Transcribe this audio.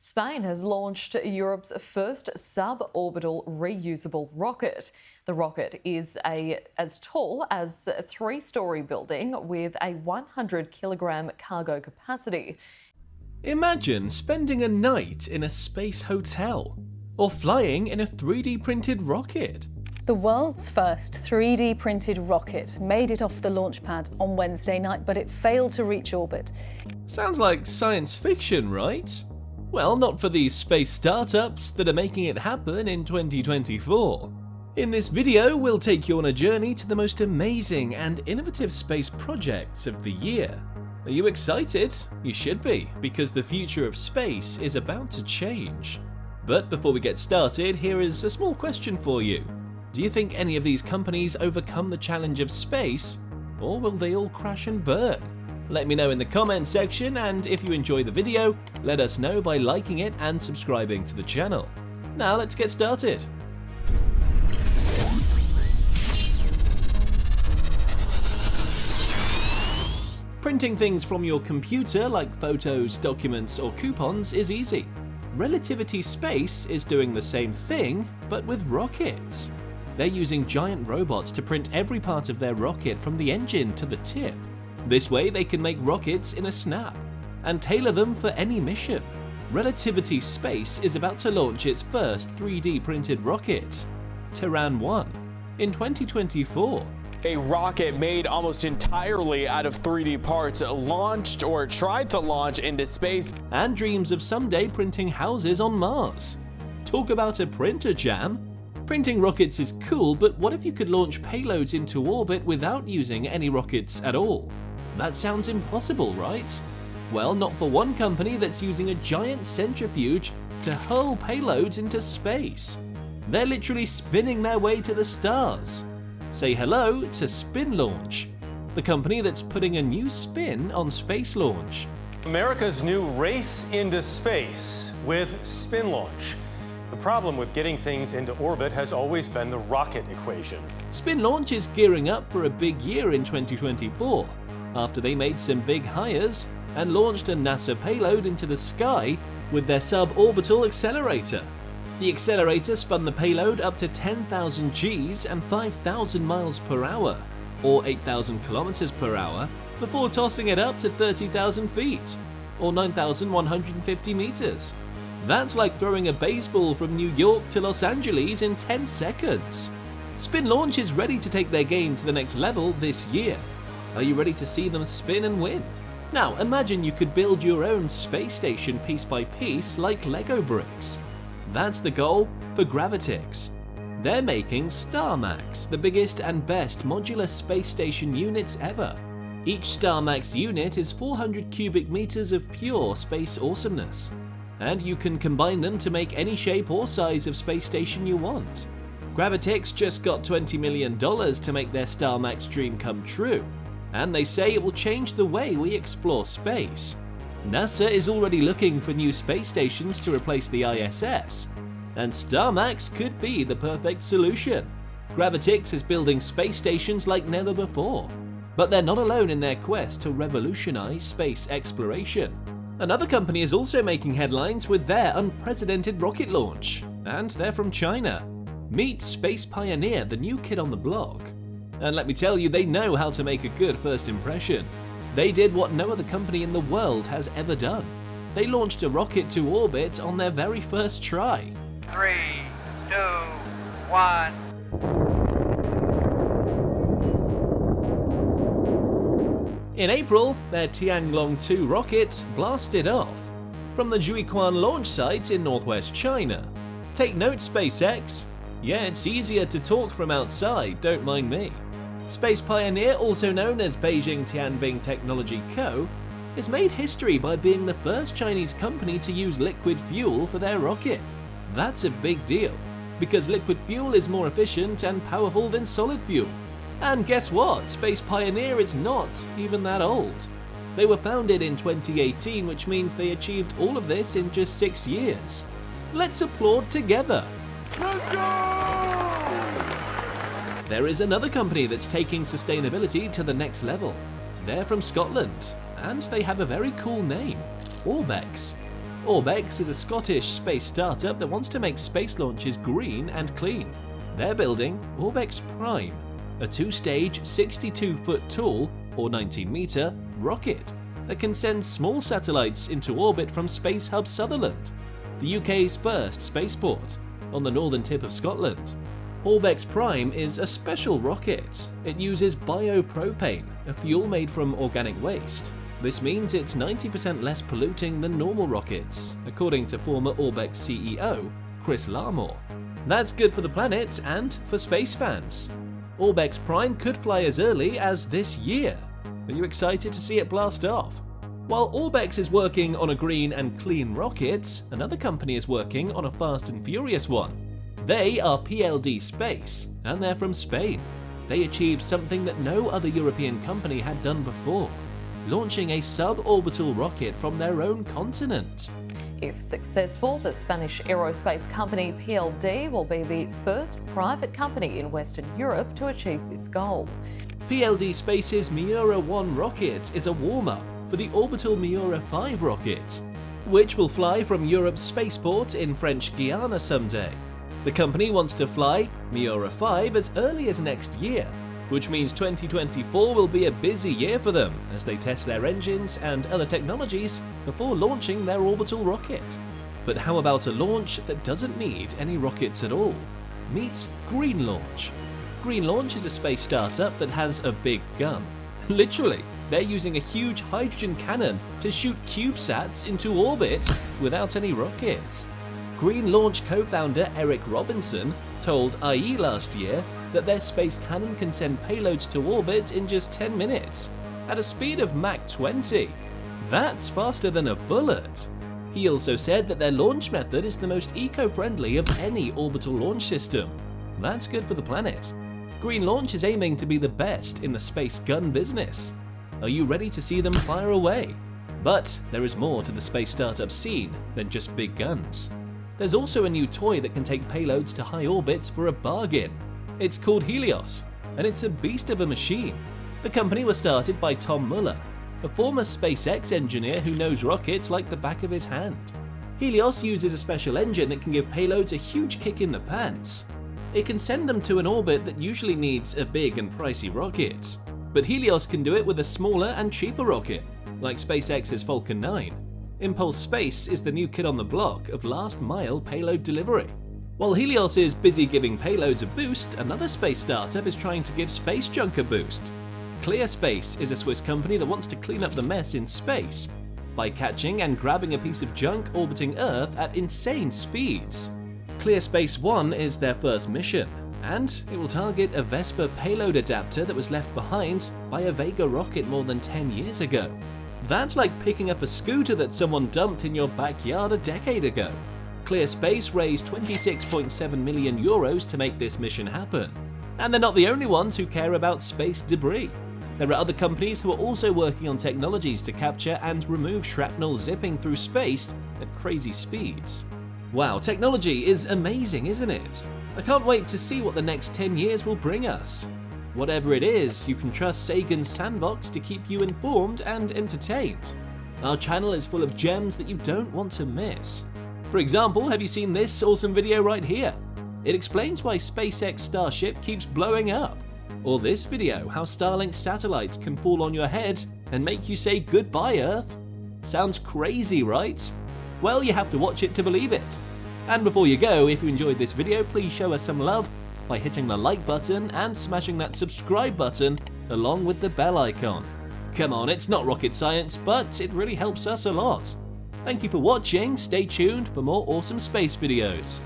Spain has launched Europe's first suborbital reusable rocket. The rocket is as tall as a three-storey building with a 100-kilogram cargo capacity. Imagine spending a night in a space hotel or flying in a 3D printed rocket. The world's first 3D printed rocket made it off the launch pad on Wednesday night, but it failed to reach orbit. Sounds like science fiction, right? Well, not for these space startups that are making it happen in 2024. In this video, we'll take you on a journey to the most amazing and innovative space projects of the year. Are you excited? You should be, because the future of space is about to change. But before we get started, here is a small question for you. Do you think any of these companies overcome the challenge of space, or will they all crash and burn? Let me know in the comments section, and if you enjoy the video, let us know by liking it and subscribing to the channel. Now let's get started. Printing things from your computer like photos, documents or coupons is easy. Relativity Space is doing the same thing, but with rockets. They're using giant robots to print every part of their rocket from the engine to the tip. This way they can make rockets in a snap and tailor them for any mission. Relativity Space is about to launch its first 3D printed rocket, Terran 1, in 2024. A rocket made almost entirely out of 3D parts launched or tried to launch into space. And dreams of someday printing houses on Mars. Talk about a printer jam. Printing rockets is cool, but what if you could launch payloads into orbit without using any rockets at all? That sounds impossible, right? Well, not for one company that's using a giant centrifuge to hurl payloads into space. They're literally spinning their way to the stars. Say hello to Spin Launch, the company that's putting a new spin on space launch. America's new race into space with Spin Launch. The problem with getting things into orbit has always been the rocket equation. Spin Launch is gearing up for a big year in 2024, after they made some big hires and launched a NASA payload into the sky with their suborbital accelerator. The accelerator spun the payload up to 10,000 Gs and 5,000 miles per hour, or 8,000 kilometers per hour, before tossing it up to 30,000 feet, or 9,150 meters. That's like throwing a baseball from New York to Los Angeles in 10 seconds. Spin Launch is ready to take their game to the next level this year. Are you ready to see them spin and win? Now imagine you could build your own space station piece by piece like Lego bricks. That's the goal for Gravitix. They're making StarMax, the biggest and best modular space station units ever. Each StarMax unit is 400 cubic meters of pure space awesomeness, and you can combine them to make any shape or size of space station you want. Gravitix just got $20 million to make their StarMax dream come true, and they say it will change the way we explore space. NASA is already looking for new space stations to replace the ISS, and StarMax could be the perfect solution. Gravitix is building space stations like never before, but they're not alone in their quest to revolutionize space exploration. Another company is also making headlines with their unprecedented rocket launch, and they're from China. Meet Space Pioneer, the new kid on the block. And let me tell you, they know how to make a good first impression. They did what no other company in the world has ever done. They launched a rocket to orbit on their very first try. 3, 2, 1. In April, their Tianlong 2 rocket blasted off from the Jiuquan launch site in northwest China. Take note, SpaceX. Yeah, it's easier to talk from outside, don't mind me. Space Pioneer, also known as Beijing Tianbing Technology Co., has made history by being the first Chinese company to use liquid fuel for their rocket. That's a big deal, because liquid fuel is more efficient and powerful than solid fuel. And guess what? Space Pioneer is not even that old. They were founded in 2018, which means they achieved all of this in just 6 years. Let's applaud together. Let's go! There is another company that's taking sustainability to the next level. They're from Scotland, and they have a very cool name, Orbex. Orbex is a Scottish space startup that wants to make space launches green and clean. They're building Orbex Prime, a two-stage 62-foot tall or 19-meter rocket that can send small satellites into orbit from Space Hub Sutherland, the UK's first spaceport on the northern tip of Scotland. Orbex Prime is a special rocket. It uses biopropane, a fuel made from organic waste. This means it's 90% less polluting than normal rockets, according to former Orbex CEO Chris Larmore. That's good for the planet and for space fans. Orbex Prime could fly as early as this year. Are you excited to see it blast off? While Orbex is working on a green and clean rocket, another company is working on a fast and furious one. They are PLD Space, and they're from Spain. They achieved something that no other European company had done before, launching a suborbital rocket from their own continent. If successful, the Spanish aerospace company PLD will be the first private company in Western Europe to achieve this goal. PLD Space's Miura 1 rocket is a warm-up for the orbital Miura 5 rocket, which will fly from Europe's spaceport in French Guiana someday. The company wants to fly Miura 5 as early as next year, which means 2024 will be a busy year for them as they test their engines and other technologies before launching their orbital rocket. But how about a launch that doesn't need any rockets at all? Meet Green Launch. Green Launch is a space startup that has a big gun. Literally, they're using a huge hydrogen cannon to shoot CubeSats into orbit without any rockets. Green Launch co-founder Eric Robinson told IE last year that their space cannon can send payloads to orbit in just 10 minutes, at a speed of Mach 20. That's faster than a bullet. He also said that their launch method is the most eco-friendly of any orbital launch system. That's good for the planet. Green Launch is aiming to be the best in the space gun business. Are you ready to see them fire away? But there is more to the space startup scene than just big guns. There's also a new toy that can take payloads to high orbits for a bargain. It's called Helios, and it's a beast of a machine. The company was started by Tom Muller, a former SpaceX engineer who knows rockets like the back of his hand. Helios uses a special engine that can give payloads a huge kick in the pants. It can send them to an orbit that usually needs a big and pricey rocket. But Helios can do it with a smaller and cheaper rocket, like SpaceX's Falcon 9. Impulse Space is the new kid on the block of last-mile payload delivery. While Helios is busy giving payloads a boost, another space startup is trying to give space junk a boost. ClearSpace is a Swiss company that wants to clean up the mess in space by catching and grabbing a piece of junk orbiting Earth at insane speeds. ClearSpace 1 is their first mission, and it will target a Vespa payload adapter that was left behind by a Vega rocket more than 10 years ago. That's like picking up a scooter that someone dumped in your backyard a decade ago. ClearSpace raised 26.7 million euros to make this mission happen. And they're not the only ones who care about space debris. There are other companies who are also working on technologies to capture and remove shrapnel zipping through space at crazy speeds. Wow, technology is amazing, isn't it? I can't wait to see what the next 10 years will bring us. Whatever it is, you can trust Sagan's Sandbox to keep you informed and entertained. Our channel is full of gems that you don't want to miss. For example, have you seen this awesome video right here? It explains why SpaceX Starship keeps blowing up. Or this video, how Starlink satellites can fall on your head and make you say goodbye Earth. Sounds crazy, right? Well, you have to watch it to believe it. And before you go, if you enjoyed this video, please show us some love by hitting the like button and smashing that subscribe button along with the bell icon. Come on, it's not rocket science, but it really helps us a lot. Thank you for watching, stay tuned for more awesome space videos.